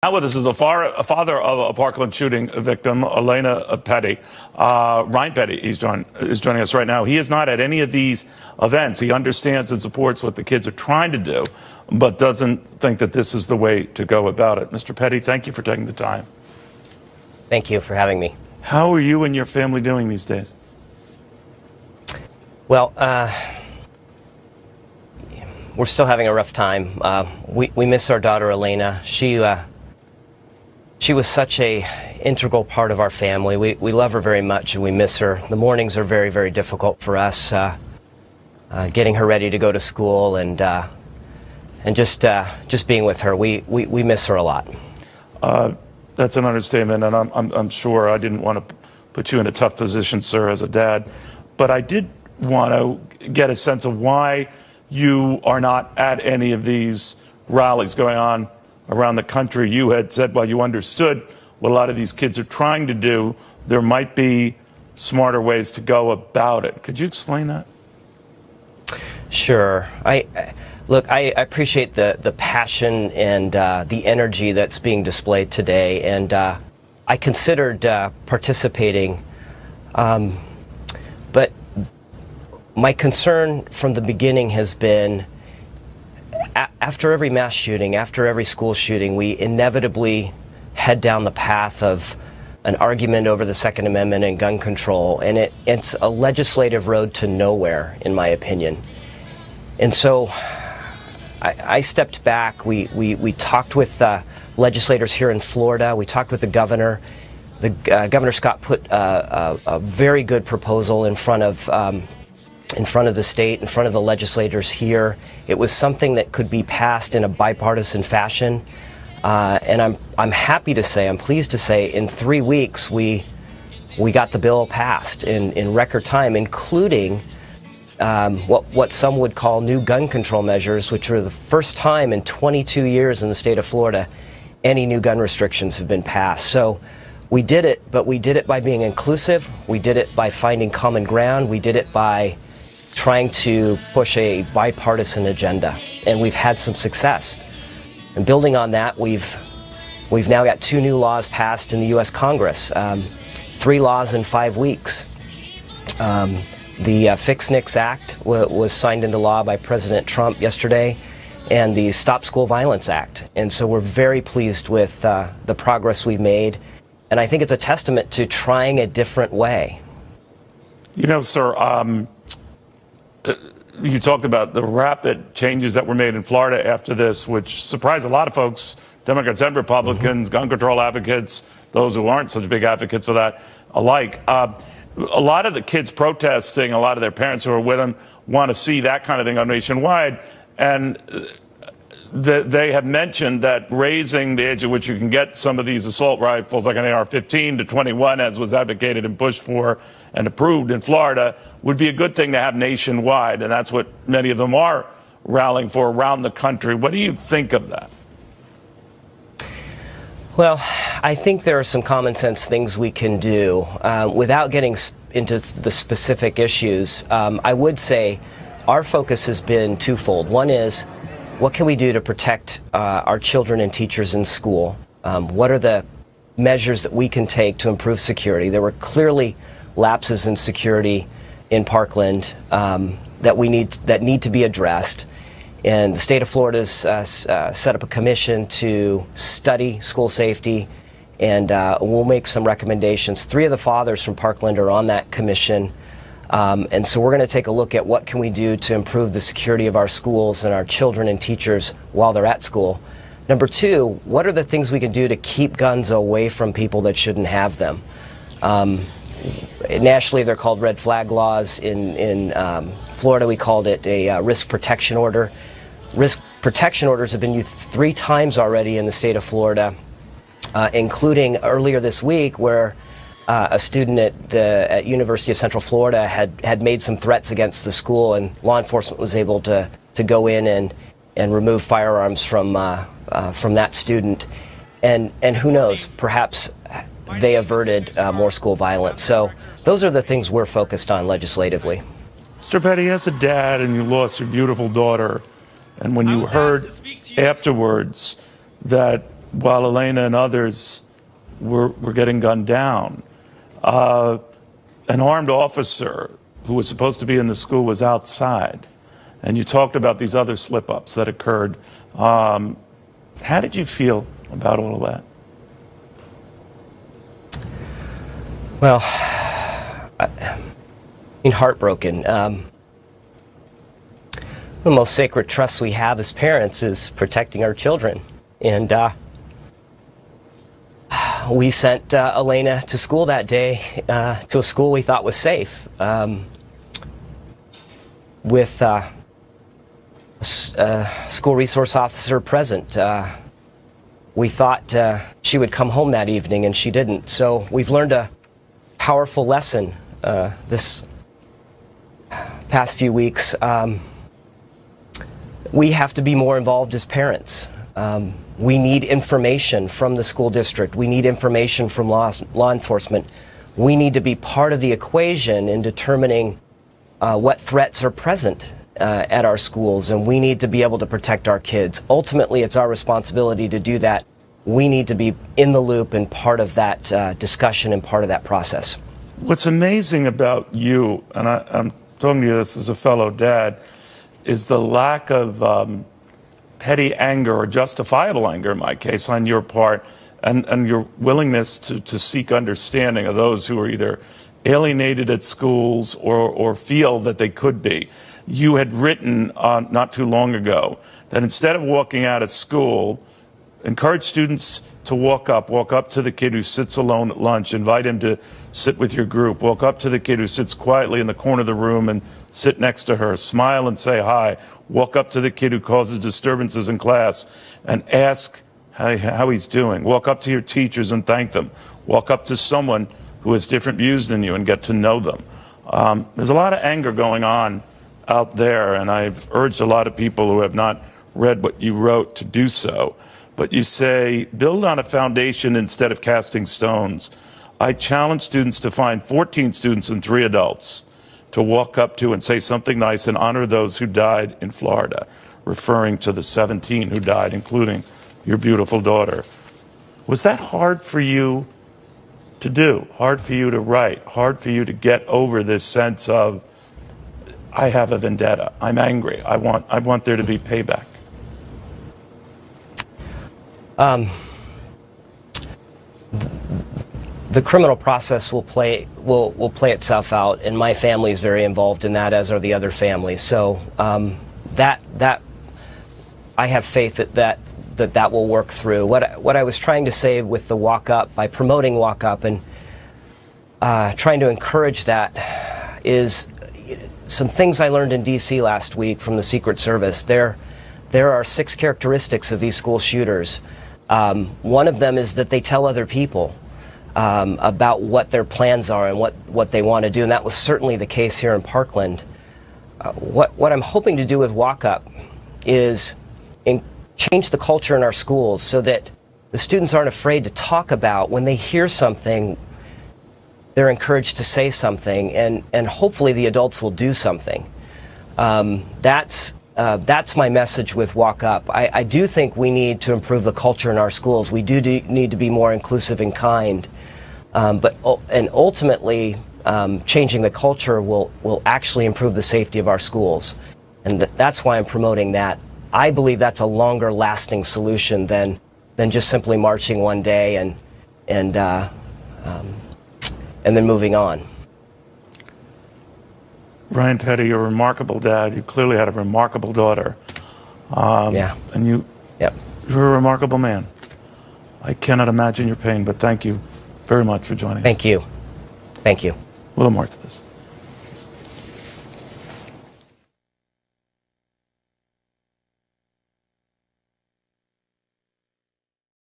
Now with us is a father of a Parkland shooting victim, Elena Petty. Ryan Petty is joining us right now. He is not at any of these events. He understands and supports what the kids are trying to do, but doesn't think that this is the way to go about it. Mr. Petty, thank you for taking the time. Thank you for having me. How are you and your family doing these days? Well, we're still having a rough time. We miss our daughter, Elena. She was such a integral part of our family. We love her very much and we miss her. The mornings are very, very difficult for us, getting her ready to go to school and just being with her. We miss her a lot. That's an understatement, and I'm sure I didn't want to put you in a tough position, sir, as a dad. But I did want to get a sense of why you are not at any of these rallies going on around the country. You had said, well, you understood what a lot of these kids are trying to do. There might be smarter ways to go about it. Could you explain that? Sure. Look, I appreciate the passion and the energy that's being displayed today, and I considered participating, but my concern from the beginning has been after every mass shooting, after every school shooting, we inevitably head down the path of an argument over the Second Amendment and gun control, and it's a legislative road to nowhere, in my opinion. And so I stepped back. We talked with legislators here in Florida. We talked with the governor. Governor Scott put a very good proposal in front of the state, in front of the legislators here. It was something that could be passed in a bipartisan fashion, and I'm happy to say, I'm pleased to say, in 3 weeks we got the bill passed in record time, including what some would call new gun control measures, which are the first time in 22 years in the state of Florida any new gun restrictions have been passed. So we did it, but we did it by being inclusive. We did it by finding common ground. We did it by trying to push a bipartisan agenda, and we've had some success. And building on that, we've now got 2 new laws passed in the U.S. Congress, 3 laws in 5 weeks. The Fix NICS Act was signed into law by President Trump yesterday, and the Stop School Violence Act. And so we're very pleased with the progress we've made, and I think it's a testament to trying a different way. You know, sir, you talked about the rapid changes that were made in Florida after this, which surprised a lot of folks, Democrats and Republicans, gun control advocates, those who aren't such big advocates for that alike. A lot of the kids protesting, a lot of their parents who are with them want to see that kind of thing on nationwide. And they have mentioned that raising the age at which you can get some of these assault rifles, like an AR-15 to 21, as was advocated and pushed for and approved in Florida, would be a good thing to have nationwide. And that's what many of them are rallying for around the country. What do you think of that? Well, I think there are some common sense things we can do. Without getting into the specific issues, I would say our focus has been twofold. One is, what can we do to protect our children and teachers in school? What are the measures that we can take to improve security? There were clearly lapses in security in Parkland that need to be addressed. And the state of Florida's set up a commission to study school safety, and we'll make some recommendations. 3 of the fathers from Parkland are on that commission, and so we're going to take a look at what can we do to improve the security of our schools and our children and teachers while they're at school. Number 2, what are the things we can do to keep guns away from people that shouldn't have them? Nationally, they're called red flag laws. In Florida, we called it a risk protection order. Risk protection orders have been used 3 times already in the state of Florida, including earlier this week where a student at University of Central Florida had made some threats against the school, and law enforcement was able to go in and remove firearms from that student. And who knows, perhaps they averted more school violence. So those are the things we're focused on legislatively. Mr. Petty, as a dad, and you lost your beautiful daughter, and when you heard afterwards that while Elena and others were getting gunned down. An armed officer who was supposed to be in the school was outside. And you talked about these other slip-ups that occurred. How did you feel about all of that? Well, heartbroken. The most sacred trust we have as parents is protecting our children. And we sent Elena to school that day, to a school we thought was safe, with a school resource officer present. We thought she would come home that evening, and she didn't. So we've learned a powerful lesson this past few weeks. We have to be more involved as parents. We need information from the school district. We need information from law enforcement. We need to be part of the equation in determining what threats are present at our schools, and we need to be able to protect our kids. Ultimately, it's our responsibility to do that. We need to be in the loop and part of that discussion and part of that process. What's amazing about you, and I'm telling you this as a fellow dad, is the lack of petty anger, or justifiable anger in my case, on your part, and your willingness to seek understanding of those who are either alienated at schools or feel that they could be. You had written not too long ago that instead of walking out of school, encourage students to walk up to the kid who sits alone at lunch, invite him to sit with your group, walk up to the kid who sits quietly in the corner of the room and sit next to her, smile and say hi, walk up to the kid who causes disturbances in class and ask how he's doing, walk up to your teachers and thank them, walk up to someone who has different views than you and get to know them. There's a lot of anger going on out there, and I've urged a lot of people who have not read what you wrote to do so. But you say, build on a foundation instead of casting stones. I challenge students to find 14 students and 3 adults to walk up to and say something nice and honor those who died in Florida, referring to the 17 who died, including your beautiful daughter. Was that hard for you to do, hard for you to write, hard for you to get over this sense of, I have a vendetta, I'm angry, I want there to be payback? The criminal process will play itself out, and my family is very involved in that, as are the other families. So that I have faith that will work through. What I was trying to say with the Walk Up, by promoting Walk Up and trying to encourage that, is some things I learned in D.C. last week from the Secret Service. There are 6 characteristics of these school shooters. One of them is that they tell other people about what their plans are and what they want to do, and that was certainly the case here in Parkland. What I'm hoping to do with Walk Up is change the culture in our schools so that the students aren't afraid to talk about when they hear something. They're encouraged to say something, and hopefully the adults will do something. That's my message with Walk Up. I do think we need to improve the culture in our schools. We do need to be more inclusive and kind. And ultimately, changing the culture will actually improve the safety of our schools. And that's why I'm promoting that. I believe that's a longer lasting solution than just simply marching one day and then moving on. Ryan Petty, you're a remarkable dad. You clearly had a remarkable daughter. Yeah. And you're a remarkable man. I cannot imagine your pain, but thank you very much for joining us. Thank you. Thank you. Willem Martzvis.